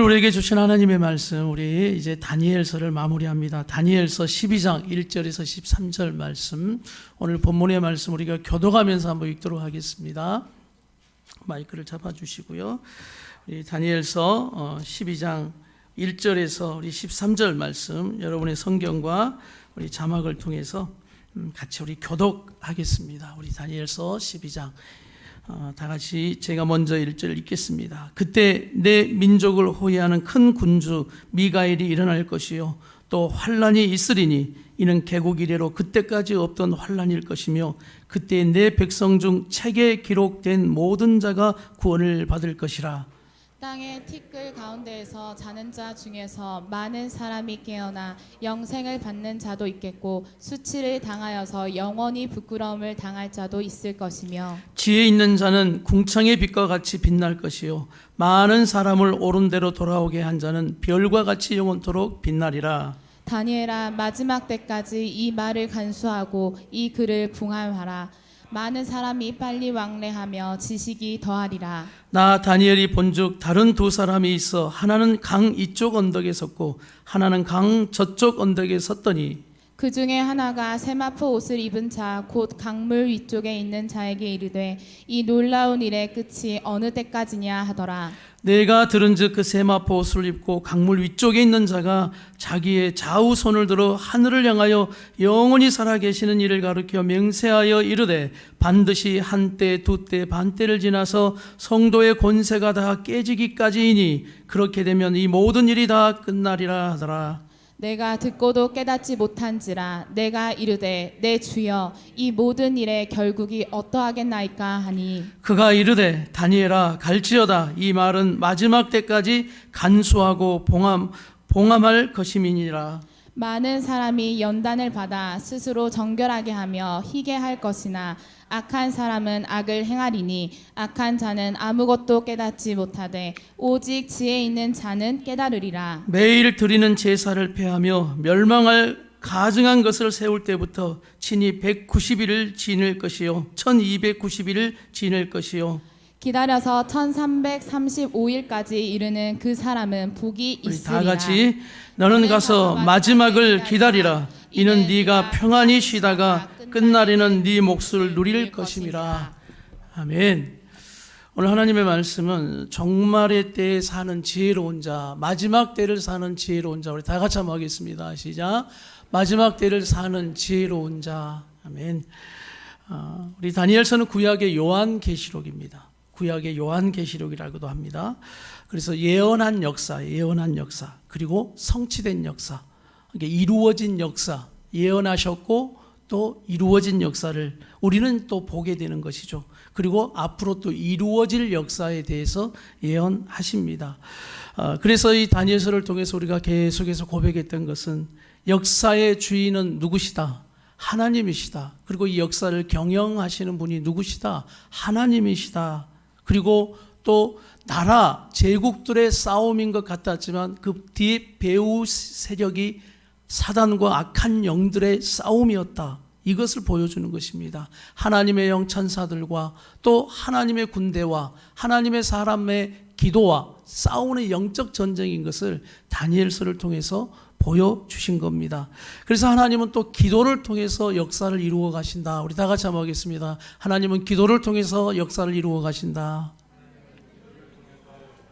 우리에게 주신 하나님의 말씀, 우리 이제 다니엘서를 마무리합니다. 다니엘서 12장 1절에서 13절 말씀, 오늘 본문의 말씀 우리가 교독하면서 한번 읽도록 하겠습니다. 마이크를 잡아주시고요. 우리 다니엘서 12장 1절에서 우리 13절 말씀, 여러분의 성경과 우리 자막을 통해서 같이 우리 교독하겠습니다. 우리 다니엘서 12장 다 같이 제가 먼저 1절 읽겠습니다. 그때 내 민족을 호위하는 큰 군주 미가엘이 일어날 것이요 또 환란이 있으리니 이는 개국 이래로 그때까지 없던 환란일 것이며 그때 내 백성 중 책에 기록된 모든 자가 구원을 받을 것이라. 땅의 티끌 가운데에서 자는 자 중에서 많은 사람이 깨어나 영생을 받는 자도 있겠고 수치를 당하여서 영원히 부끄러움을 당할 자도 있을 것이며 지혜 있는 자는 궁창의 빛과 같이 빛날 것이요 많은 사람을 옳은 대로 돌아오게 한 자는 별과 같이 영원토록 빛나리라. 다니엘아, 마지막 때까지 이 말을 간수하고 이 글을 붕함하라. 많은 사람이 빨리 왕래하며 지식이 더하리라. 나 다니엘이 본즉 다른 두 사람이 있어 하나는 강 이쪽 언덕에 섰고 하나는 강 저쪽 언덕에 섰더니 그 중에 하나가 세마포 옷을 입은 자 곧 강물 위쪽에 있는 자에게 이르되 이 놀라운 일의 끝이 어느 때까지냐 하더라. 내가 들은즉 그 세마포 옷을 입고 강물 위쪽에 있는 자가 자기의 좌우 손을 들어 하늘을 향하여 영원히 살아계시는 이를 가르쳐 맹세하여 이르되 반드시 한때 두때 반때를 지나서 성도의 권세가 다 깨지기까지이니 그렇게 되면 이 모든 일이 다 끝나리라 하더라. 내가 듣고도 깨닫지 못한지라 내가 이르되 내 주여 이 모든 일의 결국이 어떠하겠나이까 하니 그가 이르되 다니엘아 갈지어다 이 말은 마지막 때까지 간수하고 봉함할 것임이니라. 많은 사람이 연단을 받아 스스로 정결하게 하며 희게 할 것이나 악한 사람은 악을 행하리니 악한 자는 아무것도 깨닫지 못하되 오직 지혜 있는 자는 깨달으리라. 매일 드리는 제사를 폐하며 멸망할 가증한 것을 세울 때부터 친히 190일을 지낼 것이요 1290일을 지낼 것이요 기다려서 1335일까지 이르는 그 사람은 복이 우리 있으리라. 다 같이 너는 가서 마지막을 기다리라. 이는 네가 평안히 쉬다가 끝날에는 네 몫을 누릴 것임이라. 아멘. 오늘 하나님의 말씀은 종말의 때에 사는 지혜로운 자, 마지막 때를 사는 지혜로운 자. 우리 다 같이 한번 하겠습니다. 시작. 마지막 때를 사는 지혜로운 자. 아멘. 우리 다니엘서는 구약의 요한계시록입니다. 구약의 요한계시록이라고도 합니다. 그래서 예언한 역사, 그리고 성취된 역사, 이루어진 역사, 예언하셨고 또 이루어진 역사를 우리는 또 보게 되는 것이죠. 그리고 앞으로 또 이루어질 역사에 대해서 예언하십니다. 그래서 이 다니엘서를 통해서 우리가 계속해서 고백했던 것은 역사의 주인은 누구시다? 하나님이시다. 그리고 이 역사를 경영하시는 분이 누구시다? 하나님이시다. 그리고 또 나라, 제국들의 싸움인 것 같았지만 그 뒤에 배후 세력이 사단과 악한 영들의 싸움이었다. 이것을 보여주는 것입니다. 하나님의 영 천사들과 또 하나님의 군대와 하나님의 사람의 기도와 싸우는 영적 전쟁인 것을 다니엘서를 통해서 보여주신 겁니다. 그래서 하나님은 또 기도를 통해서 역사를 이루어 가신다. 우리 다 같이 한번 하겠습니다. 하나님은 기도를 통해서 역사를 이루어 가신다.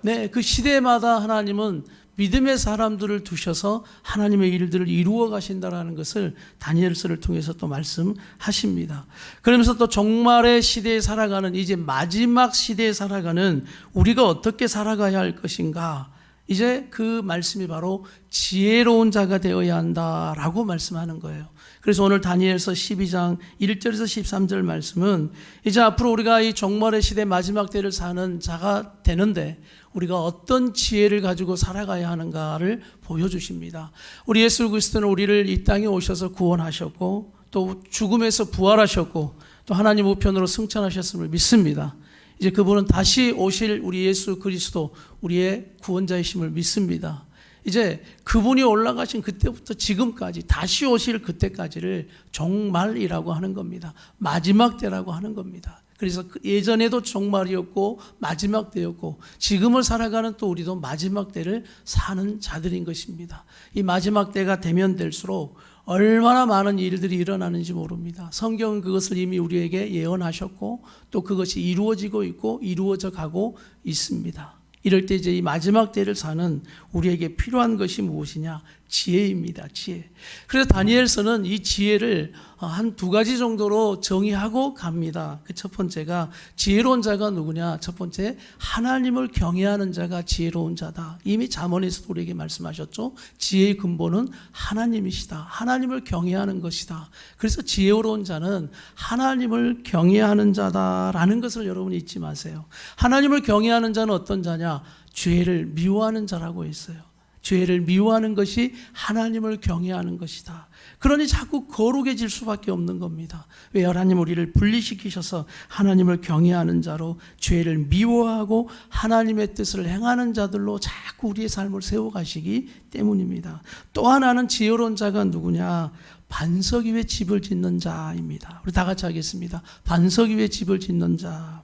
네, 그 시대마다 하나님은 믿음의 사람들을 두셔서 하나님의 일들을 이루어 가신다라는 것을 다니엘서를 통해서 또 말씀하십니다. 그러면서 또 종말의 시대에 살아가는 이제 마지막 시대에 살아가는 우리가 어떻게 살아가야 할 것인가, 이제 그 말씀이 바로 지혜로운 자가 되어야 한다라고 말씀하는 거예요. 그래서 오늘 다니엘서 12장 1절에서 13절 말씀은 이제 앞으로 우리가 이 종말의 시대 마지막 때를 사는 자가 되는데 우리가 어떤 지혜를 가지고 살아가야 하는가를 보여주십니다. 우리 예수 그리스도는 우리를 이 땅에 오셔서 구원하셨고 또 죽음에서 부활하셨고 또 하나님 우편으로 승천하셨음을 믿습니다. 이제 그분은 다시 오실 우리 예수 그리스도, 우리의 구원자이심을 믿습니다. 이제 그분이 올라가신 그때부터 지금까지 다시 오실 그때까지를 종말이라고 하는 겁니다. 마지막 때라고 하는 겁니다. 그래서 예전에도 종말이었고 마지막 때였고 지금을 살아가는 또 우리도 마지막 때를 사는 자들인 것입니다. 이 마지막 때가 되면 될수록 얼마나 많은 일들이 일어나는지 모릅니다. 성경은 그것을 이미 우리에게 예언하셨고 또 그것이 이루어지고 있고 이루어져 가고 있습니다. 이럴 때 이제 이 마지막 때를 사는 우리에게 필요한 것이 무엇이냐? 지혜입니다. 지혜. 그래서 다니엘서는 이 지혜를 한 두 가지 정도로 정의하고 갑니다. 그 첫 번째가 지혜로운 자가 누구냐? 첫 번째, 하나님을 경외하는 자가 지혜로운 자다. 이미 잠언에서도 우리에게 말씀하셨죠. 지혜의 근본은 하나님이시다. 하나님을 경외하는 것이다. 그래서 지혜로운 자는 하나님을 경외하는 자다라는 것을 여러분이 잊지 마세요. 하나님을 경외하는 자는 어떤 자냐? 죄를 미워하는 자라고 했어요. 죄를 미워하는 것이 하나님을 경외하는 것이다. 그러니 자꾸 거룩해질 수밖에 없는 겁니다. 왜? 하나님 우리를 분리시키셔서 하나님을 경외하는 자로 죄를 미워하고 하나님의 뜻을 행하는 자들로 자꾸 우리의 삶을 세워가시기 때문입니다. 또 하나는 지혜로운 자가 누구냐? 반석 위에 집을 짓는 자입니다. 우리 다 같이 하겠습니다. 반석 위에 집을 짓는 자.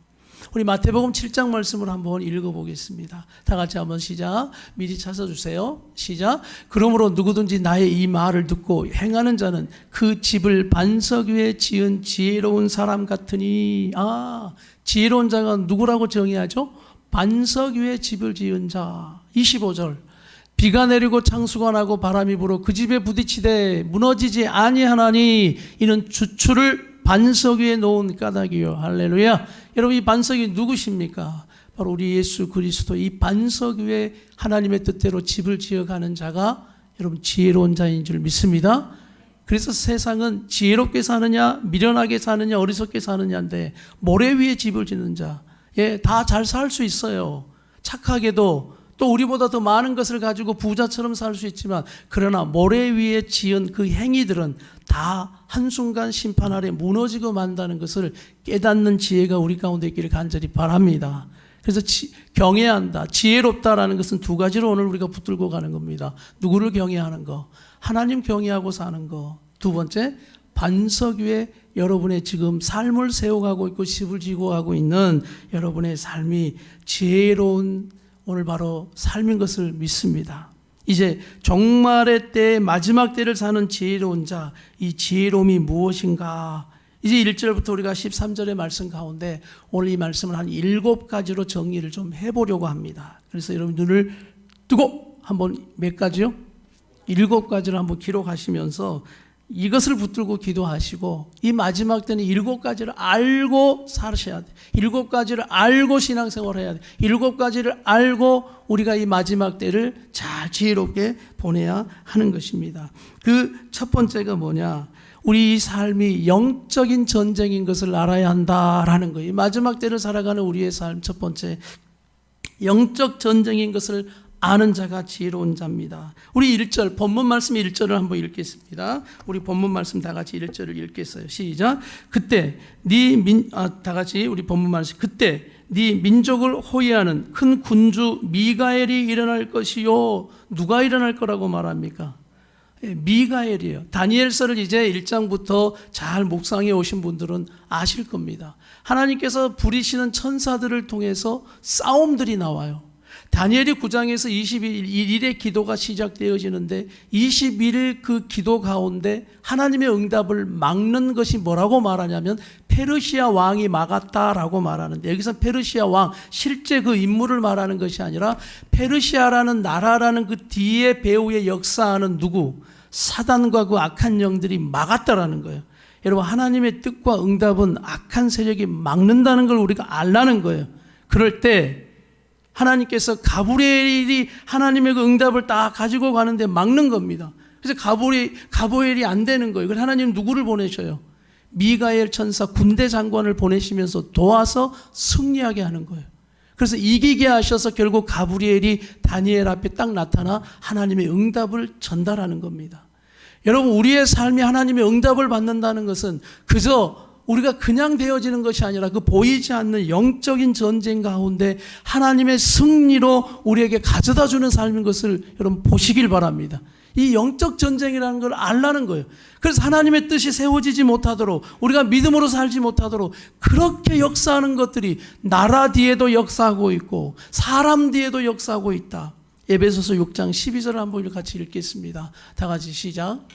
우리 마태복음 7장 말씀을 한번 읽어보겠습니다. 다 같이 한번 시작. 미리 찾아주세요. 시작. 그러므로 누구든지 나의 이 말을 듣고 행하는 자는 그 집을 반석 위에 지은 지혜로운 사람 같으니. 지혜로운 자가 누구라고 정의하죠? 반석 위에 집을 지은 자. 25절. 비가 내리고 창수가 나고 바람이 불어 그 집에 부딪히되 무너지지 아니하나니 이는 주추를 반석 위에 놓은 까닭이요. 할렐루야. 여러분, 이 반석이 누구십니까? 바로 우리 예수 그리스도. 이 반석 위에 하나님의 뜻대로 집을 지어가는 자가 여러분 지혜로운 자인 줄 믿습니다. 그래서 세상은 지혜롭게 사느냐 미련하게 사느냐 어리석게 사느냐인데 모래 위에 집을 짓는 자, 다 잘 살 수 있어요. 착하게도 또 우리보다 더 많은 것을 가지고 부자처럼 살 수 있지만, 그러나 모래 위에 지은 그 행위들은 다 한순간 심판 아래 무너지고 만다는 것을 깨닫는 지혜가 우리 가운데 있기를 간절히 바랍니다. 그래서 경외한다, 지혜롭다라는 것은 두 가지로 오늘 우리가 붙들고 가는 겁니다. 누구를 경외하는 거? 하나님 경외하고 사는 거. 두 번째, 반석 위에 여러분의 지금 삶을 세워가고 있고 집을 지고 가고 있는 여러분의 삶이 지혜로운 오늘 바로 삶인 것을 믿습니다. 이제 종말의 때 마지막 때를 사는 지혜로운 자, 이 지혜로움이 무엇인가? 이제 1절부터 우리가 13절의 말씀 가운데 오늘 이 말씀을 한 7가지로 정리를 좀 해보려고 합니다. 그래서 여러분 눈을 뜨고 한번 몇 가지요? 7가지를 한번 기록하시면서 이것을 붙들고 기도하시고, 이 마지막 때는 7가지를 알고 사셔야 돼. 7가지를 알고 신앙생활을 해야 돼. 7가지를 알고 우리가 이 마지막 때를 잘 지혜롭게 보내야 하는 것입니다. 그 첫 번째가 뭐냐? 우리 삶이 영적인 전쟁인 것을 알아야 한다라는 거예요. 이 마지막 때를 살아가는 우리의 삶 첫 번째, 영적 전쟁인 것을 아는 자가 지혜로운 자입니다. 우리 1절, 본문 말씀 1절을 한번 읽겠습니다. 우리 본문 말씀 다 같이 1절을 읽겠어요. 시작. 그때 다 같이 우리 본문 말씀. 그때 네 민족을 호위하는 큰 군주 미가엘이 일어날 것이요. 누가 일어날 거라고 말합니까? 미가엘이에요. 다니엘서를 이제 1장부터 잘 묵상해 오신 분들은 아실 겁니다. 하나님께서 부리시는 천사들을 통해서 싸움들이 나와요. 다니엘이 9장에서 21일의 기도가 시작되어지는데 21일 그 기도 가운데 하나님의 응답을 막는 것이 뭐라고 말하냐면 페르시아 왕이 막았다라고 말하는데, 여기서 페르시아 왕 실제 그 인물을 말하는 것이 아니라 페르시아라는 나라라는 그 뒤에 배후에 역사하는 누구? 사단과 그 악한 영들이 막았다라는 거예요. 여러분, 하나님의 뜻과 응답은 악한 세력이 막는다는 걸 우리가 알라는 거예요. 그럴 때 하나님께서 가브리엘이 하나님의 그 응답을 다 가지고 가는데 막는 겁니다. 그래서 가브리엘이 안 되는 거예요. 그래서 하나님 누구를 보내셔요? 미가엘 천사 군대 장관을 보내시면서 도와서 승리하게 하는 거예요. 그래서 이기게 하셔서 결국 가브리엘이 다니엘 앞에 딱 나타나 하나님의 응답을 전달하는 겁니다. 여러분, 우리의 삶이 하나님의 응답을 받는다는 것은 그저 우리가 그냥 되어지는 것이 아니라 그 보이지 않는 영적인 전쟁 가운데 하나님의 승리로 우리에게 가져다 주는 삶인 것을 여러분 보시길 바랍니다. 이 영적 전쟁이라는 걸 알라는 거예요. 그래서 하나님의 뜻이 세워지지 못하도록, 우리가 믿음으로 살지 못하도록 그렇게 역사하는 것들이 나라 뒤에도 역사하고 있고 사람 뒤에도 역사하고 있다. 에베소서 6장 12절을 한번 같이 읽겠습니다. 다 같이 시작.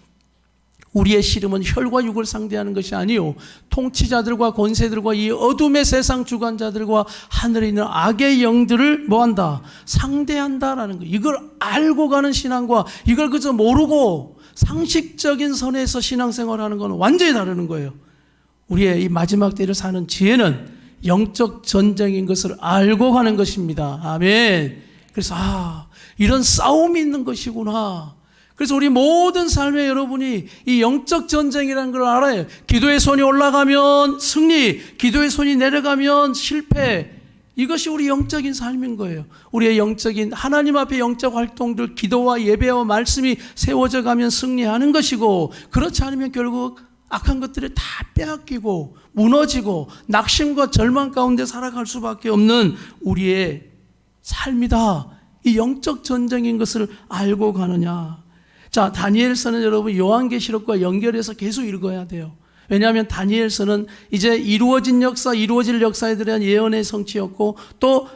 우리의 씨름은 혈과 육을 상대하는 것이 아니요 통치자들과 권세들과 이 어둠의 세상 주관자들과 하늘에 있는 악의 영들을 뭐한다? 상대한다라는 거예요. 이걸 알고 가는 신앙과 이걸 그저 모르고 상식적인 선에서 신앙생활하는 건 완전히 다르는 거예요. 우리의 이 마지막 때를 사는 지혜는 영적 전쟁인 것을 알고 가는 것입니다. 아멘. 그래서 이런 싸움이 있는 것이구나. 그래서 우리 모든 삶에 여러분이 이 영적 전쟁이라는 걸 알아요. 기도의 손이 올라가면 승리, 기도의 손이 내려가면 실패. 이것이 우리 영적인 삶인 거예요. 우리의 영적인 하나님 앞에 영적 활동들, 기도와 예배와 말씀이 세워져 가면 승리하는 것이고, 그렇지 않으면 결국 악한 것들을 다 빼앗기고 무너지고 낙심과 절망 가운데 살아갈 수밖에 없는 우리의 삶이다. 이 영적 전쟁인 것을 알고 가느냐. 자, 다니엘서는 여러분 요한계시록과 연결해서 계속 읽어야 돼요. 왜냐하면 다니엘서는 이제 이루어진 역사, 이루어질 역사에 대한 예언의 성취였고, 또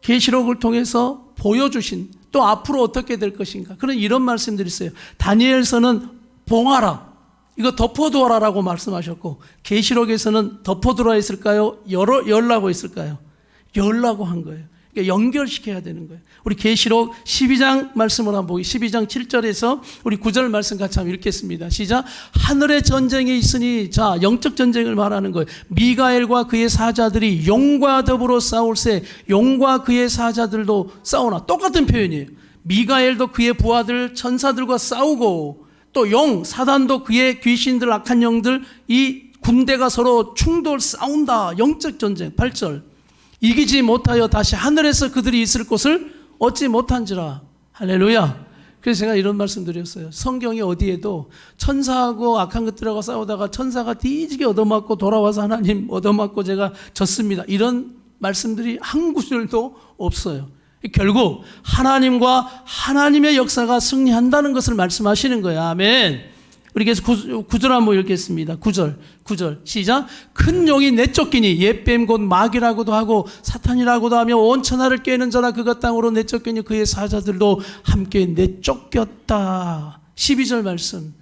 계시록을 통해서 보여주신 또 앞으로 어떻게 될 것인가, 그런 이런 말씀들이 있어요. 다니엘서는 봉하라, 이거 덮어두어라라고 말씀하셨고, 계시록에서는 덮어두라 했을까요? 열라고 했을까요? 열라고 한 거예요. 그러니까 연결시켜야 되는 거예요. 우리 계시록 12장 말씀을 한번 보기. 12장 7절에서 우리 9절 말씀 같이 한번 읽겠습니다. 시작. 하늘의 전쟁이 있으니, 자, 영적 전쟁을 말하는 거예요. 미가엘과 그의 사자들이 용과 더불어 싸울세, 용과 그의 사자들도 싸우나. 똑같은 표현이에요. 미가엘도 그의 부하들 천사들과 싸우고, 또 용 사단도 그의 귀신들 악한 영들, 이 군대가 서로 충돌 싸운다. 영적 전쟁. 8절. 이기지 못하여 다시 하늘에서 그들이 있을 곳을 얻지 못한지라. 할렐루야. 그래서 제가 이런 말씀 드렸어요. 성경이 어디에도 천사하고 악한 것들하고 싸우다가 천사가 뒤지게 얻어맞고 돌아와서 하나님 얻어맞고 제가 졌습니다, 이런 말씀들이 한 구절도 없어요. 결국 하나님과 하나님의 역사가 승리한다는 것을 말씀하시는 거예요. 아멘. 우리 계속 9절 한번 읽겠습니다. 9절 시작. 큰 용이 내쫓기니, 옛뱀 곧 마귀라고도 하고 사탄이라고도 하며 온 천하를 꿰는 자라 그가 땅으로 내쫓기니 그의 사자들도 함께 내쫓겼다. 12절 말씀.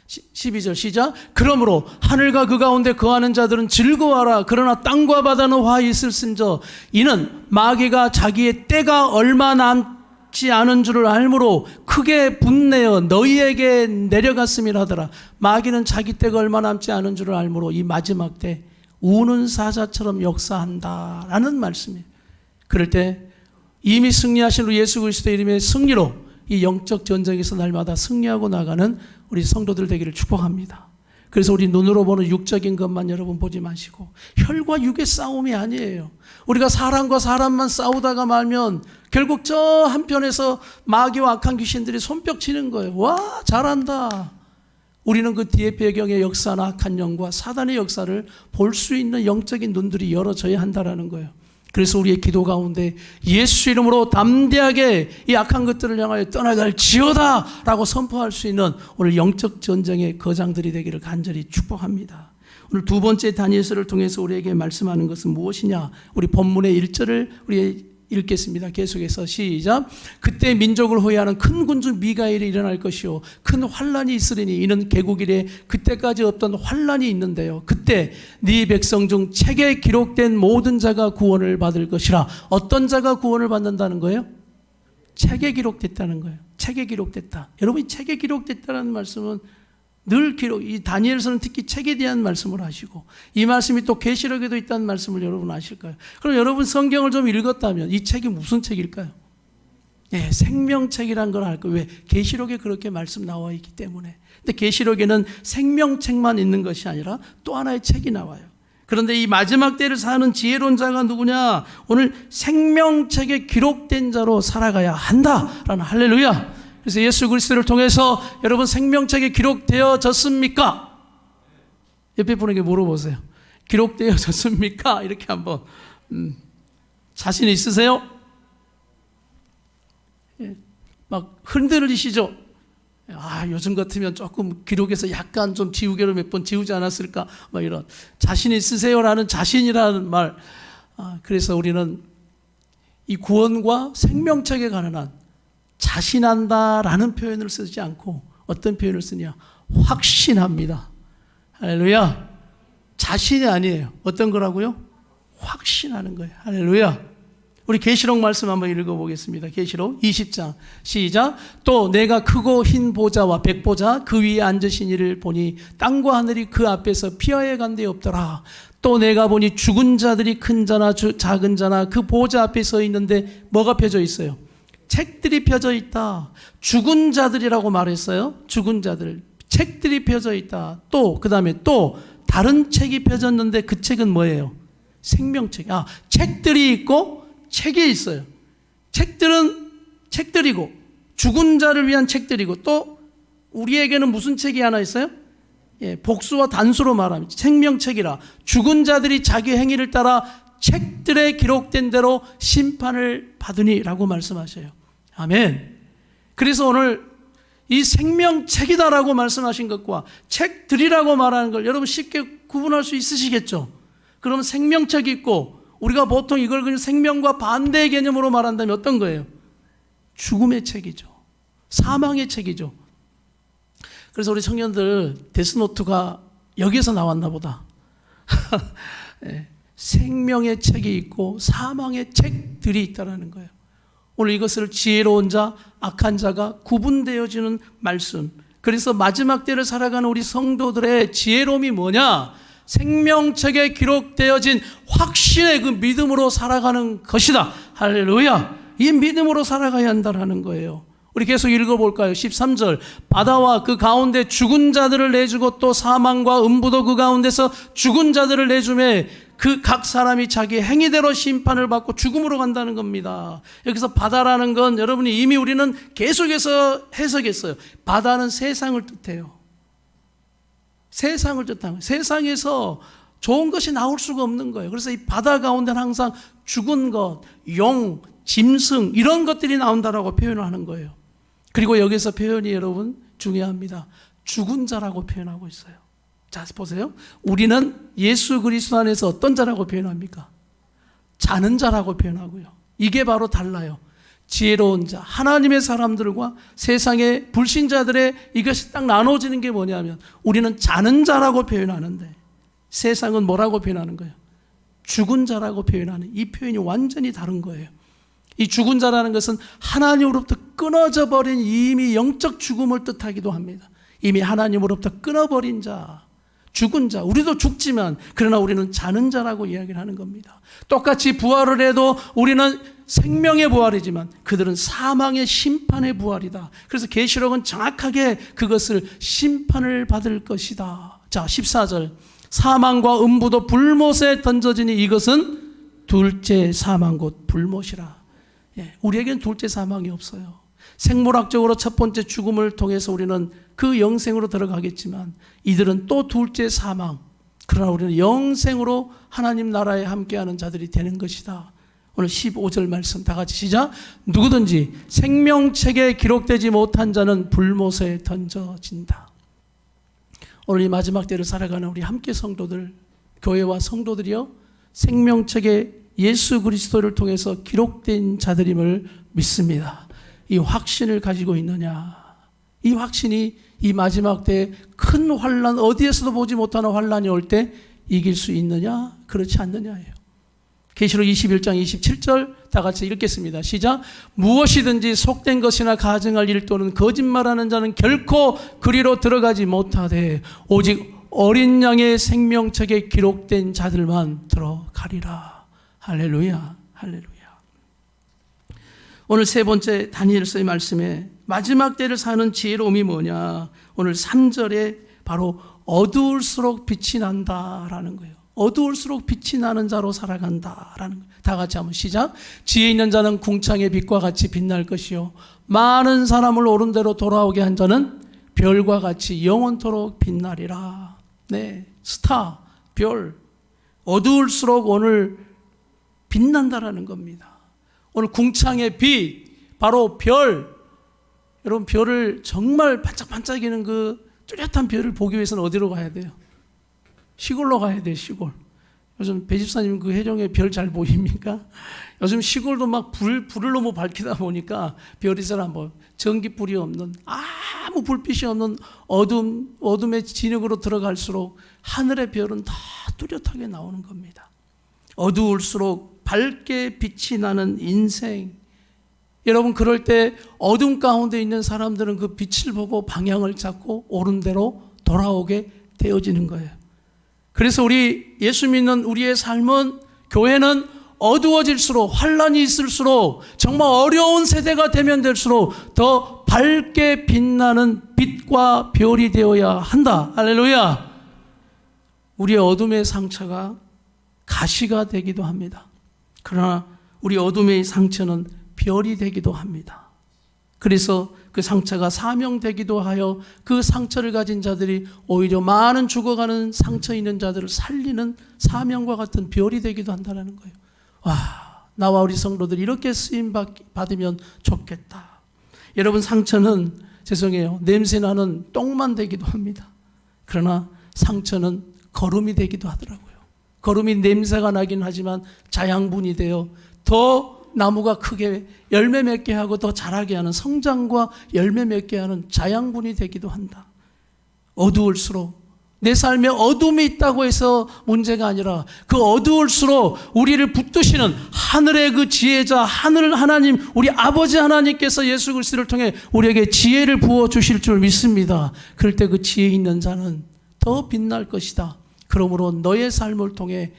12절 시작. 그러므로 하늘과 그 가운데 거하는 자들은 즐거워하라. 그러나 땅과 바다는 화 있을진저 이는 마귀가 자기의 때가 얼마 남지 않은 줄을 알므로 크게 분내어 너희에게 내려갔음이라 하더라. 마귀는 자기 때가 얼마 남지 않은 줄을 알므로 이 마지막 때 우는 사자처럼 역사한다라는 말씀이에요. 그럴 때 이미 승리하신 우리 예수 그리스도의 이름의 승리로 이 영적 전쟁에서 날마다 승리하고 나가는 우리 성도들 되기를 축복합니다. 그래서 우리 눈으로 보는 육적인 것만 여러분 보지 마시고, 혈과 육의 싸움이 아니에요. 우리가 사람과 사람만 싸우다가 말면 결국 저 한편에서 마귀와 악한 귀신들이 손뼉 치는 거예요. 와, 잘한다. 우리는 그 뒤에 배경의 역사나 악한 영과 사단의 역사를 볼 수 있는 영적인 눈들이 열어져야 한다는 거예요. 그래서 우리의 기도 가운데 예수 이름으로 담대하게 이 악한 것들을 향하여 떠나갈 지어다 라고 선포할 수 있는 오늘 영적 전쟁의 거장들이 되기를 간절히 축복합니다. 오늘 두 번째 다니엘서를 통해서 우리에게 말씀하는 것은 무엇이냐? 우리 본문의 1절을 우리 읽겠습니다. 계속해서 시작. 그때 민족을 호위하는 큰 군주 미가엘이 일어날 것이요 큰 환란이 있으리니 이는 개국 이래 그때까지 없던 환란이 있는데요. 그때 네 백성 중 책에 기록된 모든 자가 구원을 받을 것이라. 어떤 자가 구원을 받는다는 거예요? 책에 기록됐다는 거예요. 책에 기록됐다. 여러분이 책에 기록됐다는 말씀은 늘 이 다니엘서는 특히 책에 대한 말씀을 하시고, 이 말씀이 또 계시록에도 있다는 말씀을 여러분 아실까요? 그럼 여러분 성경을 좀 읽었다면 이 책이 무슨 책일까요? 네, 생명책이란 걸 알 거예요. 왜? 계시록에 그렇게 말씀 나와 있기 때문에. 근데 계시록에는 생명책만 있는 것이 아니라 또 하나의 책이 나와요. 그런데 이 마지막 때를 사는 지혜로운 자가 누구냐? 오늘 생명책에 기록된 자로 살아가야 한다라는 할렐루야. 그래서 예수 그리스도를 통해서 여러분 생명책에 기록되어졌습니까? 옆에 분에게 물어보세요. 기록되어졌습니까? 이렇게 한번 자신 있으세요? 막 흔들리시죠? 요즘 같으면 조금 기록에서 약간 좀 지우개로 몇 번 지우지 않았을까? 막 이런 자신 있으세요라는 자신이라는 말. 그래서 우리는 이 구원과 생명책에 관한 한 자신한다라는 표현을 쓰지 않고 어떤 표현을 쓰냐? 확신합니다. 할렐루야. 자신이 아니에요. 어떤 거라고요? 확신하는 거예요. 할렐루야. 우리 계시록 말씀 한번 읽어보겠습니다. 계시록 20장 시작. 또 내가 크고 흰 보좌와 백보좌 그 위에 앉으신 이를 보니 땅과 하늘이 그 앞에서 피하여 간 데 없더라. 또 내가 보니 죽은 자들이 큰 자나 작은 자나 그 보좌 앞에 서 있는데 뭐가 펴져 있어요? 책들이 펴져 있다. 죽은 자들이라고 말했어요. 죽은 자들. 책들이 펴져 있다. 또 그 다음에 또 다른 책이 펴졌는데 그 책은 뭐예요? 생명책. 책들이 있고 책이 있어요. 책들은 책들이고 죽은 자를 위한 책들이고 또 우리에게는 무슨 책이 하나 있어요? 복수와 단수로 말하면 생명책이라 죽은 자들이 자기 행위를 따라 책들에 기록된 대로 심판을 받으니라고 말씀하셔요. 아멘. 그래서 오늘 이 생명책이다라고 말씀하신 것과 책들이라고 말하는 걸 여러분 쉽게 구분할 수 있으시겠죠? 그럼 생명책이 있고 우리가 보통 이걸 그냥 생명과 반대의 개념으로 말한다면 어떤 거예요? 죽음의 책이죠. 사망의 책이죠. 그래서 우리 청년들 데스노트가 여기에서 나왔나 보다. 생명의 책이 있고 사망의 책들이 있다는 거예요. 오늘 이것을 지혜로운 자, 악한 자가 구분되어지는 말씀. 그래서 마지막 때를 살아가는 우리 성도들의 지혜로움이 뭐냐? 생명책에 기록되어진 확신의 그 믿음으로 살아가는 것이다. 할렐루야. 이 믿음으로 살아가야 한다는 거예요. 우리 계속 읽어볼까요? 13절. 바다와 그 가운데 죽은 자들을 내주고 또 사망과 음부도 그 가운데서 죽은 자들을 내주매 그 각 사람이 자기 행위대로 심판을 받고 죽음으로 간다는 겁니다. 여기서 바다라는 건 여러분이 이미 우리는 계속해서 해석했어요. 바다는 세상을 뜻해요. 세상을 뜻하는 거예요. 세상에서 좋은 것이 나올 수가 없는 거예요. 그래서 이 바다 가운데는 항상 죽은 것, 용, 짐승 이런 것들이 나온다라고 표현을 하는 거예요. 그리고 여기서 표현이 여러분 중요합니다. 죽은 자라고 표현하고 있어요. 자, 보세요. 우리는 예수 그리스도 안에서 어떤 자라고 표현합니까? 자는 자라고 표현하고요. 이게 바로 달라요. 지혜로운 자, 하나님의 사람들과 세상의 불신자들의 이것이 딱 나눠지는 게 뭐냐면 우리는 자는 자라고 표현하는데 세상은 뭐라고 표현하는 거예요? 죽은 자라고 표현하는 이 표현이 완전히 다른 거예요. 이 죽은 자라는 것은 하나님으로부터 끊어져 버린 이미 영적 죽음을 뜻하기도 합니다. 이미 하나님으로부터 끊어버린 자, 죽은 자, 우리도 죽지만 그러나 우리는 자는 자라고 이야기를 하는 겁니다. 똑같이 부활을 해도 우리는 생명의 부활이지만 그들은 사망의 심판의 부활이다. 그래서 계시록은 정확하게 그것을 심판을 받을 것이다. 자, 14절. 사망과 음부도 불못에 던져지니 이것은 둘째 사망 곧 불못이라. 우리에게는 둘째 사망이 없어요. 생물학적으로 첫 번째 죽음을 통해서 우리는 그 영생으로 들어가겠지만 이들은 또 둘째 사망, 그러나 우리는 영생으로 하나님 나라에 함께하는 자들이 되는 것이다. 오늘 15절 말씀 다 같이 시작. 누구든지 생명책에 기록되지 못한 자는 불못에 던져진다. 오늘 이 마지막 때를 살아가는 우리 함께 성도들, 교회와 성도들이요, 생명책에 예수 그리스도를 통해서 기록된 자들임을 믿습니다. 이 확신을 가지고 있느냐? 이 확신이 이 마지막 때 큰 환난, 어디에서도 보지 못하는 환난이 올 때 이길 수 있느냐? 그렇지 않느냐예요. 계시록 21장 27절 다 같이 읽겠습니다. 시작. 무엇이든지 속된 것이나 가증할 일 또는 거짓말하는 자는 결코 그리로 들어가지 못하되 오직 어린 양의 생명책에 기록된 자들만 들어가리라. 할렐루야, 할렐루야. 오늘 세 번째 다니엘서의 말씀에 마지막 때를 사는 지혜로움이 뭐냐? 오늘 3절에 바로 어두울수록 빛이 난다라는 거예요. 어두울수록 빛이 나는 자로 살아간다라는 거예요. 다 같이 한번 시작. 지혜 있는 자는 궁창의 빛과 같이 빛날 것이요 많은 사람을 옳은 대로 돌아오게 한 자는 별과 같이 영원토록 빛나리라. 네. 스타, 별, 어두울수록 오늘 빛난다라는 겁니다. 오늘 궁창의 빛, 바로 별. 여러분, 별을 정말 반짝반짝이는 그 뚜렷한 별을 보기 위해서는 어디로 가야 돼요? 시골로 가야 돼요, 시골. 요즘 배집사님 그 해령에 별 잘 보입니까? 요즘 시골도 막 불을 너무 밝히다 보니까 별이 잘 안 보여. 전기불이 없는, 아무 불빛이 없는 어둠의 진흙으로 들어갈수록 하늘의 별은 다 뚜렷하게 나오는 겁니다. 어두울수록 밝게 빛이 나는 인생. 여러분, 그럴 때 어둠 가운데 있는 사람들은 그 빛을 보고 방향을 잡고 옳은 대로 돌아오게 되어지는 거예요. 그래서 우리 예수 믿는 우리의 삶은, 교회는 어두워질수록, 환란이 있을수록, 정말 어려운 세대가 되면 될수록 더 밝게 빛나는 빛과 별이 되어야 한다. 할렐루야. 우리의 어둠의 상처가 가시가 되기도 합니다. 그러나 우리 어둠의 상처는 별이 되기도 합니다. 그래서 그 상처가 사명되기도 하여 그 상처를 가진 자들이 오히려 많은 죽어가는 상처 있는 자들을 살리는 사명과 같은 별이 되기도 한다는 거예요. 와, 나와 우리 성도들이 이렇게 쓰임 받으면 좋겠다. 여러분, 상처는, 죄송해요, 냄새나는 똥만 되기도 합니다. 그러나 상처는 거름이 되기도 하더라고요. 거름이 냄새가 나긴 하지만 자양분이 되어 더 나무가 크게 열매 맺게 하고 더 자라게 하는, 성장과 열매 맺게 하는 자양분이 되기도 한다. 어두울수록, 내 삶에 어둠이 있다고 해서 문제가 아니라 그 어두울수록 우리를 붙드시는 하늘의 그 지혜자, 하늘 하나님, 우리 아버지 하나님께서 예수 그리스도를 통해 우리에게 지혜를 부어주실 줄 믿습니다. 그럴 때 그 지혜 있는 자는 더 빛날 것이다. 그러므로 너의 삶을 통해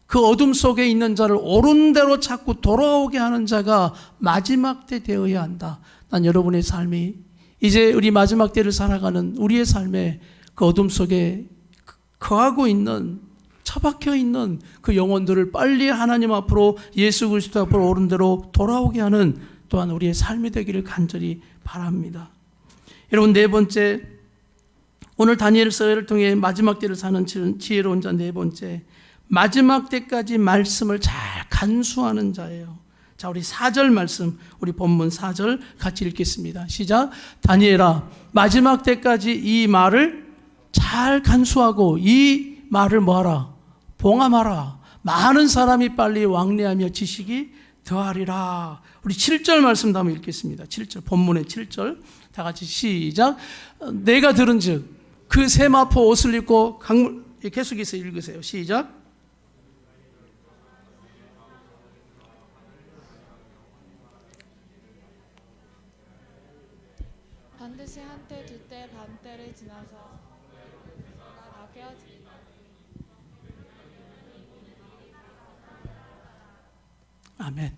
그 어둠 속에 있는 자를 옳은 대로 찾고 돌아오게 하는 자가 마지막 때 되어야 한다. 난 여러분의 삶이, 이제 우리 마지막 때를 살아가는 우리의 삶에 그 어둠 속에 거하고 있는, 처박혀 있는 그 영혼들을 빨리 하나님 앞으로, 예수 그리스도 앞으로 옳은 대로 돌아오게 하는 또한 우리의 삶이 되기를 간절히 바랍니다. 여러분, 네 번째, 오늘 다니엘서를 통해 마지막 때를 사는 지혜로운 자 네 번째, 마지막 때까지 말씀을 잘 간수하는 자예요. 자, 우리 4절 말씀, 우리 본문 4절 같이 읽겠습니다. 시작. 다니엘아, 마지막 때까지 이 말을 잘 간수하고 이 말을 뭐하라? 봉함하라. 많은 사람이 빨리 왕래하며 지식이 더하리라. 우리 7절 말씀 다음에 읽겠습니다. 7절, 본문의 7절 다 같이 시작. 내가 들은즉 그 세마포 옷을 입고 강물, 계속해서 읽으세요. 시작. 반드시 한때 두때 반때를 지나서 다 깨어지리라. 아멘.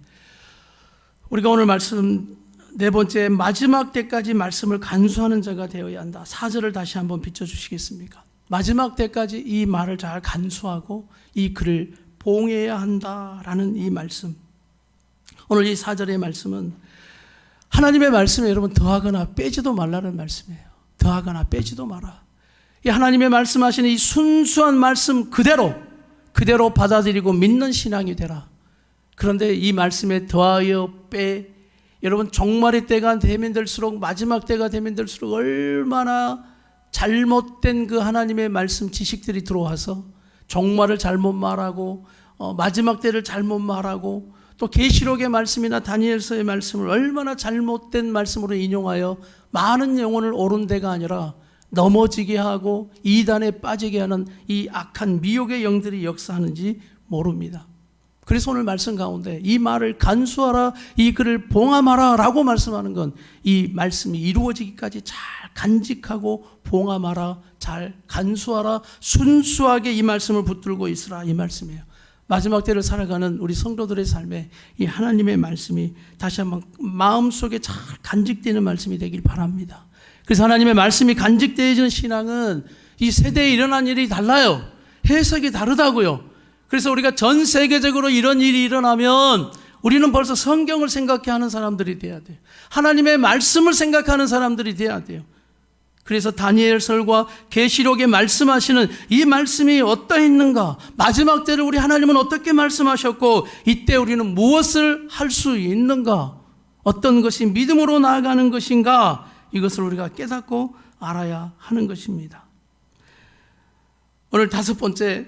우리가 오늘 말씀 네 번째, 마지막 때까지 말씀을 간수하는 자가 되어야 한다. 4절을 다시 한번 비춰주시겠습니까? 마지막 때까지 이 말을 잘 간수하고 이 글을 봉해야 한다라는 이 말씀. 오늘 이 4절의 말씀은 하나님의 말씀에 여러분 더하거나 빼지도 말라는 말씀이에요. 더하거나 빼지도 마라. 이 하나님의 말씀하시는 이 순수한 말씀 그대로 받아들이고 믿는 신앙이 되라. 그런데 이 말씀에 더하여 빼, 여러분 종말의 때가 되면 될수록, 마지막 때가 되면 될수록 얼마나 잘못된 그 하나님의 말씀 지식들이 들어와서 종말을 잘못 말하고 마지막 때를 잘못 말하고, 또 계시록의 말씀이나 다니엘서의 말씀을 얼마나 잘못된 말씀으로 인용하여 많은 영혼을 옳은 데가 아니라 넘어지게 하고 이단에 빠지게 하는 이 악한 미혹의 영들이 역사하는지 모릅니다. 그래서 오늘 말씀 가운데 이 말을 간수하라, 이 글을 봉함하라 라고 말씀하는 건 이 말씀이 이루어지기까지 잘 간직하고 봉함하라, 잘 간수하라, 순수하게 이 말씀을 붙들고 있으라, 이 말씀이에요. 마지막 때를 살아가는 우리 성도들의 삶에 이 하나님의 말씀이 다시 한번 마음속에 잘 간직되는 말씀이 되길 바랍니다. 그래서 하나님의 말씀이 간직되어지는 신앙은 이 세대에 일어난 일이 달라요. 해석이 다르다고요. 그래서 우리가 전 세계적으로 이런 일이 일어나면 우리는 벌써 성경을 생각해 하는 사람들이 돼야 돼요. 하나님의 말씀을 생각하는 사람들이 돼야 돼요. 그래서 다니엘설과 계시록에 말씀하시는 이 말씀이 어떠했는가, 마지막 때를 우리 하나님은 어떻게 말씀하셨고 이때 우리는 무엇을 할 수 있는가, 어떤 것이 믿음으로 나아가는 것인가, 이것을 우리가 깨닫고 알아야 하는 것입니다. 오늘 다섯 번째,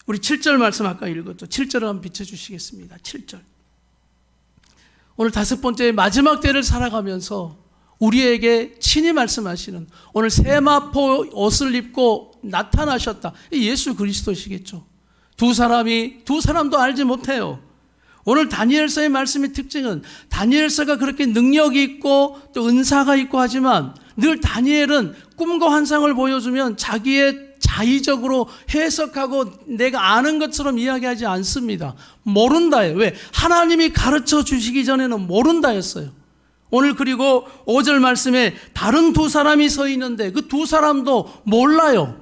우리 7절 말씀 아까 읽었죠. 7절을 한번 비춰주시겠습니다. 7절. 오늘 다섯 번째, 마지막 때를 살아가면서 우리에게 친히 말씀하시는, 오늘 세마포 옷을 입고 나타나셨다, 예수 그리스도시겠죠. 두 사람도 알지 못해요. 오늘 다니엘서의 말씀의 특징은, 다니엘서가 그렇게 능력이 있고 또 은사가 있고 하지만 늘 다니엘은 꿈과 환상을 보여주면 자기의 자의적으로 해석하고 내가 아는 것처럼 이야기하지 않습니다. 모른다예요. 왜? 하나님이 가르쳐 주시기 전에는 모른다였어요. 오늘 그리고 5절 말씀에 다른 두 사람이 서 있는데 그 두 사람도 몰라요.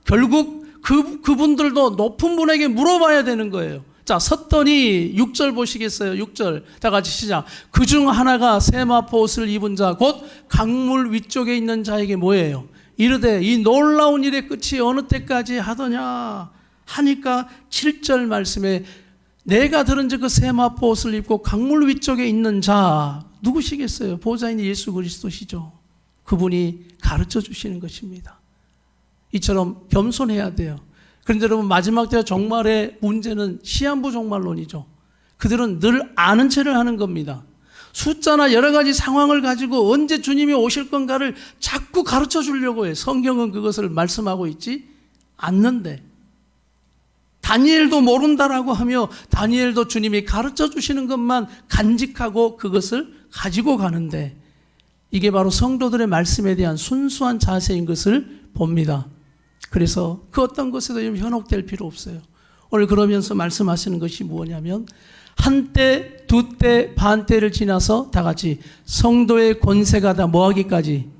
결국 그분들도 높은 분에게 물어봐야 되는 거예요. 자, 섰더니 6절 보시겠어요? 6절 다 같이 시작. 그중 하나가 세마포 옷을 입은 자 곧 강물 위쪽에 있는 자에게 뭐예요? 이르되 이 놀라운 일의 끝이 어느 때까지 하더냐 하니까 7절 말씀에 내가 들은즉 그 세마포 옷을 입고 강물 위쪽에 있는 자 누구시겠어요? 보좌인 예수 그리스도시죠. 그분이 가르쳐 주시는 것입니다. 이처럼 겸손해야 돼요. 그런데 여러분, 마지막 때 종말의 문제는 시한부 종말론이죠. 그들은 늘 아는 체를 하는 겁니다. 숫자나 여러 가지 상황을 가지고 언제 주님이 오실 건가를 자꾸 가르쳐 주려고 해요. 성경은 그것을 말씀하고 있지 않는데, 다니엘도 모른다라고 하며 다니엘도 주님이 가르쳐 주시는 것만 간직하고 그것을 가지고 가는데, 이게 바로 성도들의 말씀에 대한 순수한 자세인 것을 봅니다. 그래서 그 어떤 것에도 현혹될 필요 없어요. 오늘 그러면서 말씀하시는 것이 뭐냐면, 한때, 두때, 반때를 지나서 다 같이 성도의 권세가 다 뭐하기까지,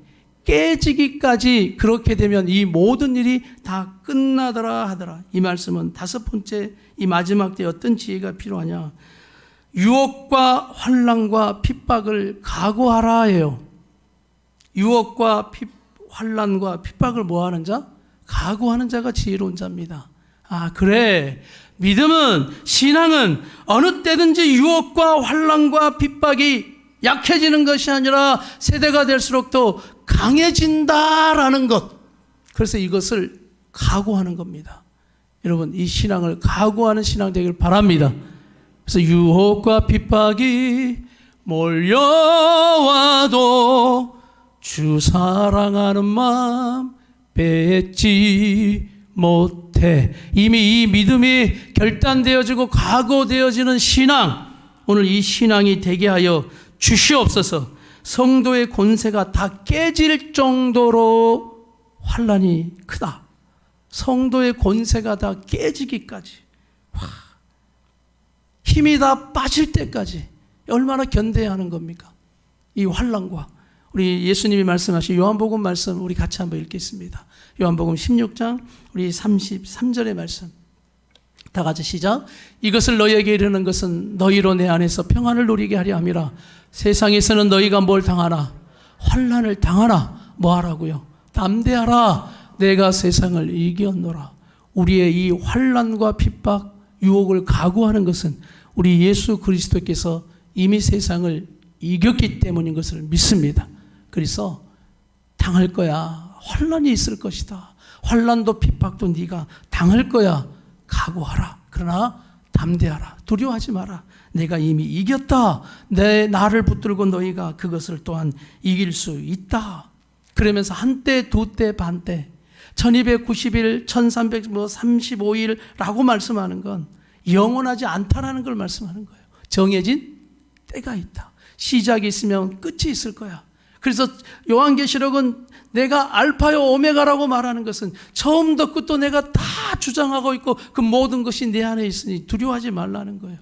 깨지기까지, 그렇게 되면 이 모든 일이 다 끝나더라 하더라. 이 말씀은 다섯 번째, 이 마지막 때 어떤 지혜가 필요하냐, 유혹과 환난과 핍박을 각오하라 해요. 유혹과 환난과 핍박을 뭐하는 자? 각오하는 자가 지혜로운 자입니다. 아, 그래, 믿음은, 신앙은 어느 때든지 유혹과 환난과 핍박이 약해지는 것이 아니라 세대가 될수록 더 강해진다라는 것. 그래서 이것을 각오하는 겁니다. 여러분, 이 신앙을 각오하는 신앙 되길 바랍니다. 그래서 유혹과 핍박이 몰려와도 주 사랑하는 마음 뺏지 못해. 이미 이 믿음이 결단되어지고 각오되어지는 신앙, 오늘 이 신앙이 되게 하여 주시옵소서. 성도의 권세가 다 깨질 정도로 환난이 크다. 성도의 권세가 다 깨지기까지, 힘이 다 빠질 때까지 얼마나 견뎌야 하는 겁니까? 이 환난과. 우리 예수님이 말씀하신 요한복음 말씀 우리 같이 한번 읽겠습니다. 요한복음 16장 우리 33절의 말씀 다 같이 시작. 이것을 너희에게 이르는 것은 너희로 내 안에서 평안을 누리게 하려 함이라. 세상에서는 너희가 뭘 당하나? 환난을 당하나? 뭐 하라고요? 담대하라. 내가 세상을 이겼노라. 우리의 이 환난과 핍박, 유혹을 각오하는 것은 우리 예수 그리스도께서 이미 세상을 이겼기 때문인 것을 믿습니다. 그래서 당할 거야. 환난이 있을 것이다. 환난도 핍박도 네가 당할 거야. 각오하라. 그러나 담대하라. 두려워하지 마라. 내가 이미 이겼다. 나를 붙들고 너희가 그것을 또한 이길 수 있다. 그러면서 한때, 두때, 반때, 1290일, 1335일라고 말씀하는 건 영원하지 않다라는 걸 말씀하는 거예요. 정해진 때가 있다. 시작이 있으면 끝이 있을 거야. 그래서 요한계시록은 내가 알파요 오메가라고 말하는 것은 처음도 끝도 내가 다 주장하고 있고 그 모든 것이 내 안에 있으니 두려워하지 말라는 거예요.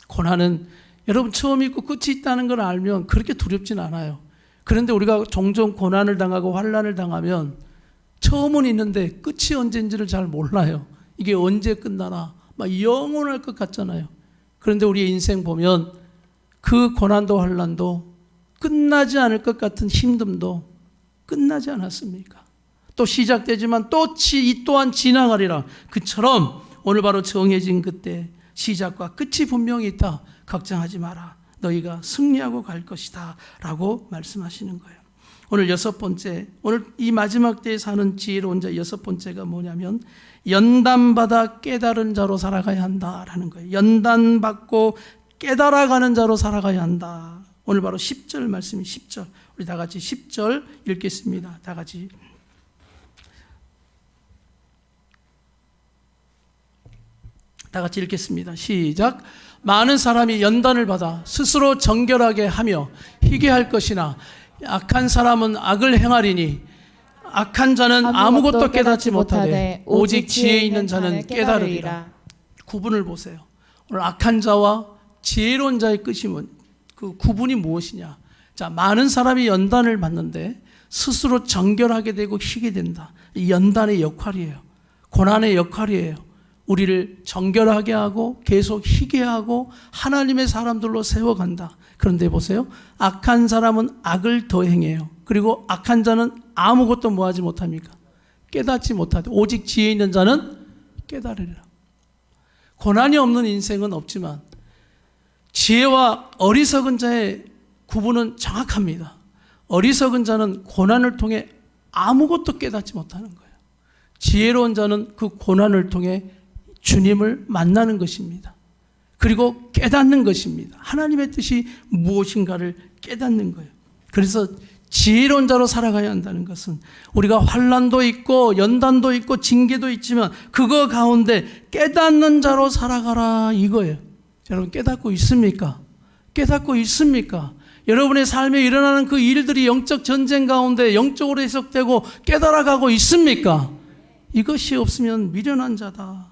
고난은 여러분 처음이 있고 끝이 있다는 걸 알면 그렇게 두렵진 않아요. 그런데 우리가 종종 고난을 당하고 환난을 당하면 처음은 있는데 끝이 언제인지를 잘 몰라요. 이게 언제 끝나나 막 영원할 것 같잖아요. 그런데 우리의 인생 보면 그 고난도 환난도 끝나지 않을 것 같은 힘듦도 끝나지 않았습니까? 또 시작되지만 이 또한 지나가리라. 그처럼 오늘 바로 정해진 그때 시작과 끝이 분명히 있다. 걱정하지 마라. 너희가 승리하고 갈 것이다 라고 말씀하시는 거예요. 오늘 여섯 번째, 오늘 이 마지막 때에 사는 지혜로운 자 여섯 번째가 뭐냐면 연단받아 깨달은 자로 살아가야 한다라는 거예요. 연단받고 깨달아가는 자로 살아가야 한다. 오늘 바로 10절 말씀이 10절. 우리 다 같이 10절 읽겠습니다. 다 같이. 다 같이 읽겠습니다. 시작. 많은 사람이 연단을 받아 스스로 정결하게 하며 희게할 것이나 악한 사람은 악을 행하리니 악한 자는 아무것도 깨닫지 못하되 오직 지혜 있는 자는 깨달으리라. 구분을 보세요. 오늘 악한 자와 지혜로운 자의 끝이 그 구분이 무엇이냐? 자, 많은 사람이 연단을 받는데 스스로 정결하게 되고 희게 된다. 이 연단의 역할이에요. 고난의 역할이에요. 우리를 정결하게 하고 계속 희게 하고 하나님의 사람들로 세워간다. 그런데 보세요. 악한 사람은 악을 더 행해요. 그리고 악한 자는 아무것도 뭐하지 못합니까? 깨닫지 못하되 오직 지혜 있는 자는 깨달으리라. 고난이 없는 인생은 없지만 지혜와 어리석은 자의 구분은 정확합니다. 어리석은 자는 고난을 통해 아무것도 깨닫지 못하는 거예요. 지혜로운 자는 그 고난을 통해 주님을 만나는 것입니다. 그리고 깨닫는 것입니다. 하나님의 뜻이 무엇인가를 깨닫는 거예요. 그래서 지혜로운 자로 살아가야 한다는 것은 우리가 환난도 있고 연단도 있고 징계도 있지만 그거 가운데 깨닫는 자로 살아가라 이거예요. 여러분 깨닫고 있습니까? 깨닫고 있습니까? 여러분의 삶에 일어나는 그 일들이 영적 전쟁 가운데 영적으로 해석되고 깨달아가고 있습니까? 이것이 없으면 미련한 자다.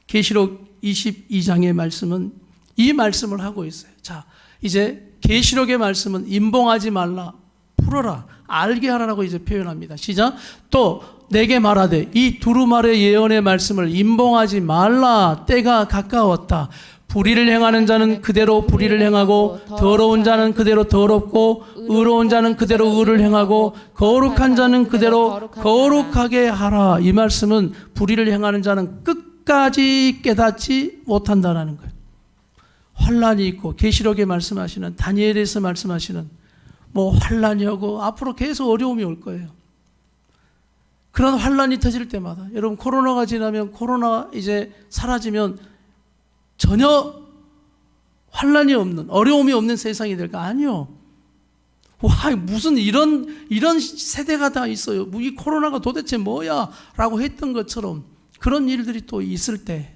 계시록 22장의 말씀은 이 말씀을 하고 있어요. 자, 이제 계시록의 말씀은 임봉하지 말라, 풀어라, 알게 하라라고 이제 표현합니다. 시작. 또 내게 말하되 이 두루마리의 예언의 말씀을 임봉하지 말라. 때가 가까웠다. 불의를 행하는 자는 그대로 불의를 행하고 더러운 자는 그대로 더럽고 의로운 자는 그대로 의를 행하고 거룩한 자는 그대로 거룩하게 하라. 이 말씀은 불의를 행하는 자는 끝까지 깨닫지 못한다는 거예요. 환란이 있고 계시록에 말씀하시는 다니엘에서 말씀하시는 뭐 환란이 오고 앞으로 계속 어려움이 올 거예요. 그런 환란이 터질 때마다 여러분 코로나가 지나면 코로나 이제 사라지면 전혀 환란이 없는 어려움이 없는 세상이 될까? 아니요. 와 무슨 이런 세대가 다 있어요. 이 코로나가 도대체 뭐야? 라고 했던 것처럼 그런 일들이 또 있을 때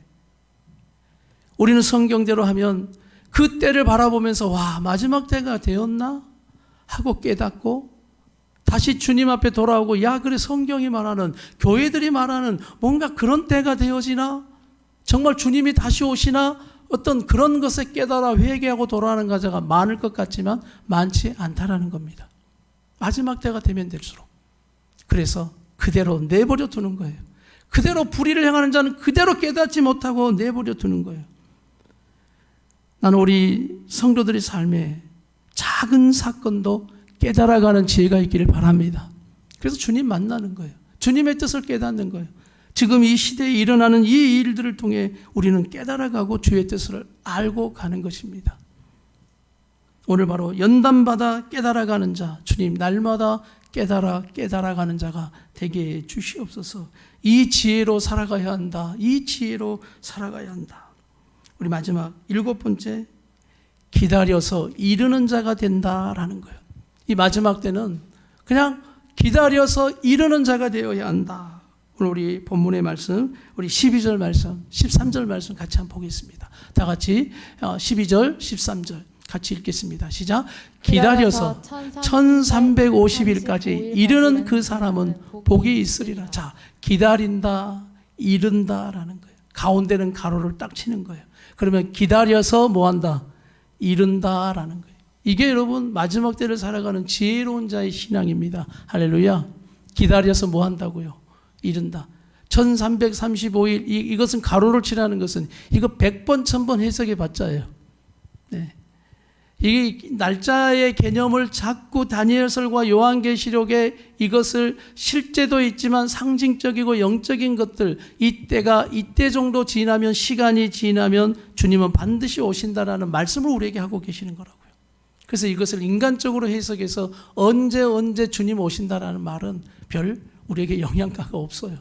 우리는 성경대로 하면 그 때를 바라보면서 와 마지막 때가 되었나? 하고 깨닫고 다시 주님 앞에 돌아오고 야 그래 성경이 말하는 교회들이 말하는 뭔가 그런 때가 되어지나? 정말 주님이 다시 오시나? 어떤 그런 것에 깨달아 회개하고 돌아오는 가자가 많을 것 같지만 많지 않다라는 겁니다. 마지막 때가 되면 될수록. 그래서 그대로 내버려 두는 거예요. 그대로 불의를 행하는 자는 그대로 깨닫지 못하고 내버려 두는 거예요. 나는 우리 성도들의 삶에 작은 사건도 깨달아가는 지혜가 있기를 바랍니다. 그래서 주님 만나는 거예요. 주님의 뜻을 깨닫는 거예요. 지금 이 시대에 일어나는 이 일들을 통해 우리는 깨달아가고 주의 뜻을 알고 가는 것입니다. 오늘 바로 연단받아 깨달아가는 자, 주님 날마다 깨달아가는 자가 되게 해 주시옵소서. 이 지혜로 살아가야 한다. 이 지혜로 살아가야 한다. 우리 마지막 일곱 번째, 기다려서 이르는 자가 된다라는 거예요. 이 마지막 때는 그냥 기다려서 이르는 자가 되어야 한다. 오늘 우리 본문의 말씀, 우리 12절 말씀, 13절 말씀 같이 한번 보겠습니다. 다 같이 12절, 13절 같이 읽겠습니다. 시작. 기다려서 1350일까지 이르는 그 사람은 복이 있으리라. 자, 기다린다, 이른다라는 거예요. 가운데는 가로를 딱 치는 거예요. 그러면 기다려서 뭐한다? 이른다라는 거예요. 이게 여러분 마지막 때를 살아가는 지혜로운 자의 신앙입니다. 할렐루야. 기다려서 뭐 한다고요? 이른다. 1335일 이것은 가로를 치라는 것은 이거 100번 1000번 해석해 봤자예요. 네. 이 날짜의 개념을 자꾸 다니엘서와 요한계시록에 이것을 실제도 있지만 상징적이고 영적인 것들, 이때 정도 지나면, 시간이 지나면 주님은 반드시 오신다라는 말씀을 우리에게 하고 계시는 거라고요. 그래서 이것을 인간적으로 해석해서 언제 주님 오신다라는 말은 별 우리에게 영향가가 없어요.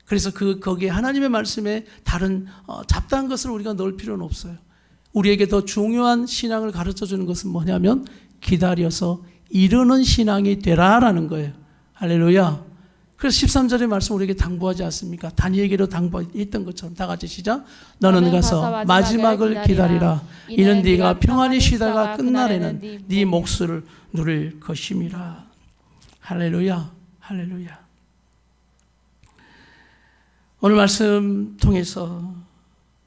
그래서 거기에 하나님의 말씀에 다른 잡다한 것을 우리가 넣을 필요는 없어요. 우리에게 더 중요한 신앙을 가르쳐 주는 것은 뭐냐면 기다려서 이르는 신앙이 되라라는 거예요. 할렐루야. 그래서 13절의 말씀 우리에게 당부하지 않습니까? 다니엘에게도 당부했던 것처럼 다 같이 시작. 너는 가서 마지막을 기다리라. 이는 네가 평안히 쉬다가 끝날에는 네 몫을 누릴 것임이라. 할렐루야. 할렐루야. 오늘 말씀 통해서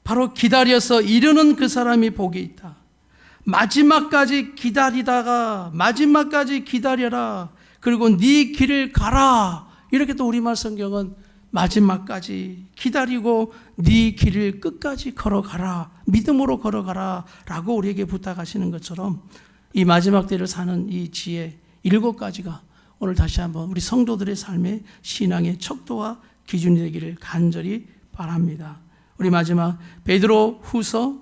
바로 기다려서 이르는 그 사람이 복이 있다. 마지막까지 기다리다가 마지막까지 기다려라. 그리고 네 길을 가라. 이렇게 또 우리말 성경은 마지막까지 기다리고 네 길을 끝까지 걸어가라. 믿음으로 걸어가라 라고 우리에게 부탁하시는 것처럼 이 마지막 때를 사는 이 지혜 7가지가 오늘 다시 한번 우리 성도들의 삶의 신앙의 척도와 기준이 되기를 간절히 바랍니다. 우리 마지막 베드로 후서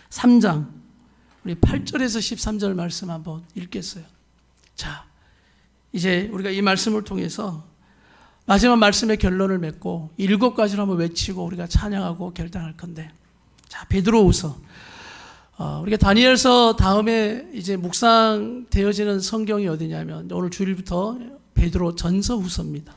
3장 우리 8절에서 13절 말씀 한번 읽겠어요. 자, 이제 우리가 이 말씀을 통해서 마지막 말씀의 결론을 맺고 7가지를 한번 외치고 우리가 찬양하고 결단할 건데, 자, 베드로 후서 우리가 다니엘서 다음에 이제 묵상되어지는 성경이 어디냐면 오늘 주일부터 베드로 전서 후서입니다.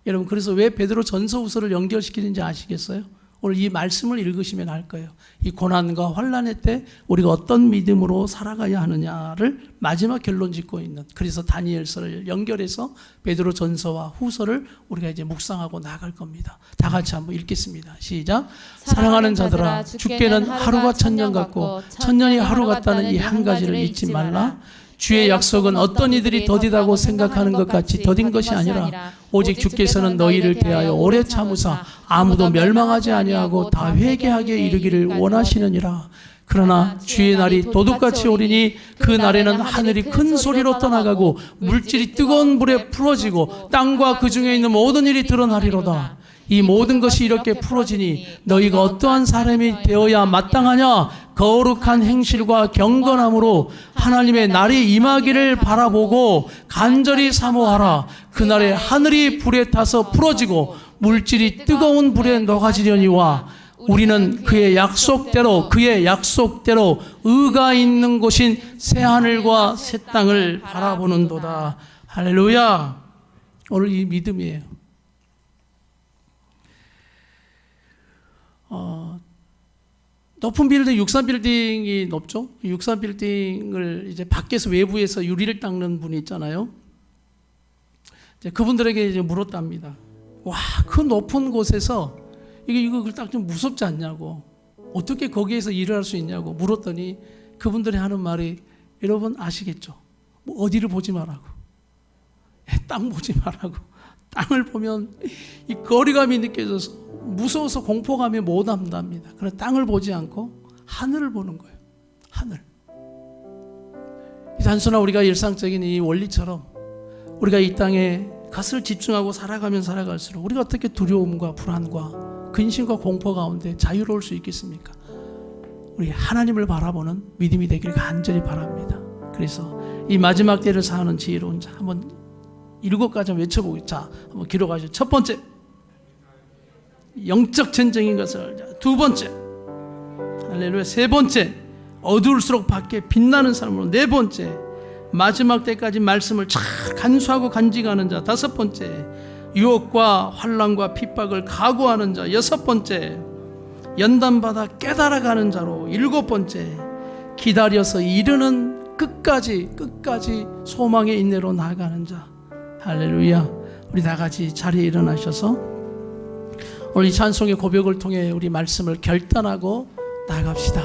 여러분, 그래서 왜 베드로 전서 후서를 연결시키는지 아시겠어요? 오늘 이 말씀을 읽으시면 알 거예요. 이 고난과 환난의 때 우리가 어떤 믿음으로 살아가야 하느냐를 마지막 결론 짓고 있는, 그래서 다니엘서를 연결해서 베드로 전서와 후서를 우리가 이제 묵상하고 나갈 겁니다. 다 같이 한번 읽겠습니다. 시작. 사랑하는 자들아, 주께는 하루가 천년 같고 천년이 하루 같다는 이 한 가지를 잊지 말라. 주의 약속은 어떤 이들이 더디다고 생각하는 것 같이 더딘 것이 아니라 오직 주께서는 너희를 대하여 오래 참으사 아무도 멸망하지 아니하고 다 회개하게 이르기를 원하시느니라. 그러나 주의 날이 도둑같이 오리니 그 날에는 하늘이 큰 소리로 떠나가고 물질이 뜨거운 불에 풀어지고 땅과 그 중에 있는 모든 일이 드러나리로다. 이 모든 것이 이렇게 풀어지니 너희가 어떠한 사람이 되어야 마땅하냐? 거룩한 행실과 경건함으로 하나님의 날이 임하기를 바라보고 간절히 사모하라. 그날에 하늘이 불에 타서 풀어지고 물질이 뜨거운 불에 녹아지려니와 우리는 그의 약속대로 의가 있는 곳인 새 하늘과 새 땅을 바라보는도다. 할렐루야. 오늘 이 믿음이에요. 높은 빌딩, 63빌딩이 높죠? 63빌딩을 이제 밖에서 외부에서 유리를 닦는 분이 있잖아요. 이제 그분들에게 이제 물었답니다. 와, 그 높은 곳에서 이거 딱 좀 무섭지 않냐고, 어떻게 거기에서 일을 할 수 있냐고 물었더니 그분들이 하는 말이, 여러분 아시겠죠? 뭐 어디를 보지 말라고, 땅 보지 말라고. 땅을 보면 이 거리감이 느껴져서 무서워서 공포감에 못 한답니다. 그래서 땅을 보지 않고 하늘을 보는 거예요. 하늘. 단순한 우리가 일상적인 이 원리처럼 우리가 이 땅에 갓을 집중하고 살아가면 살아갈수록 우리가 어떻게 두려움과 불안과 근심과 공포 가운데 자유로울 수 있겠습니까? 우리 하나님을 바라보는 믿음이 되기를 간절히 바랍니다. 그래서 이 마지막 때를 사는 지혜로운 자 한번 7가지 외쳐보고, 자, 한번 기록하시죠. 첫 번째, 영적 전쟁인 것을 알자. 두 번째, 할렐루야. 세 번째, 어두울수록 밖에 빛나는 사람으로. 네 번째, 마지막 때까지 말씀을 잘 간수하고 간직하는 자. 다섯 번째, 유혹과 환난과 핍박을 각오하는 자. 여섯 번째, 연단받아 깨달아가는 자로. 일곱 번째, 기다려서 이르는 끝까지 소망의 인내로 나아가는 자. 할렐루야. 우리 다 같이 자리에 일어나셔서 오늘 이 찬송의 고백을 통해 우리 말씀을 결단하고 나아갑시다.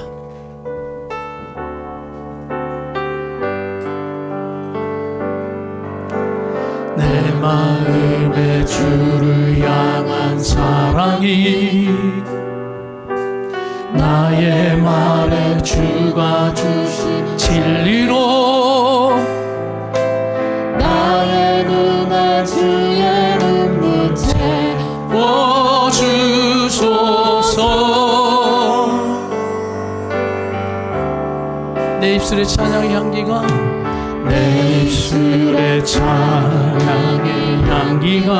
내 마음에 주를 향한 사랑이 나의 말에 주가 주가 주신 진리로 나의 눈에 주의 눈빛 채워주소서. 내 입술의 찬양의 향기가 내 입술의 찬양의 향기가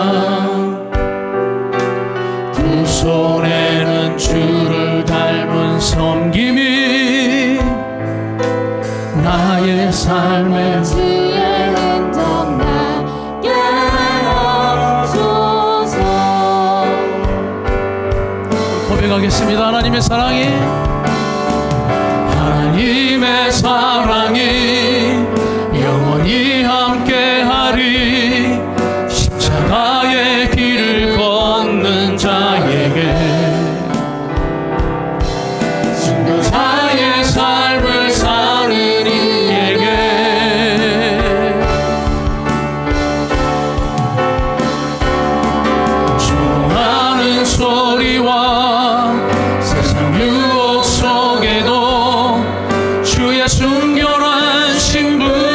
두 손에는 주를 닮은 섬김이 나의 삶의 주의 흔적 나게 하소서. 고백하겠습니다. 하나님의 사랑이 하나님의 사랑이 영원히 함께하리. 십자가의 길을 걷는 자에게 순교자의 삶을 사는 이에게 수많은 소리와 세상 유혹 속에도 주의 순결한 신분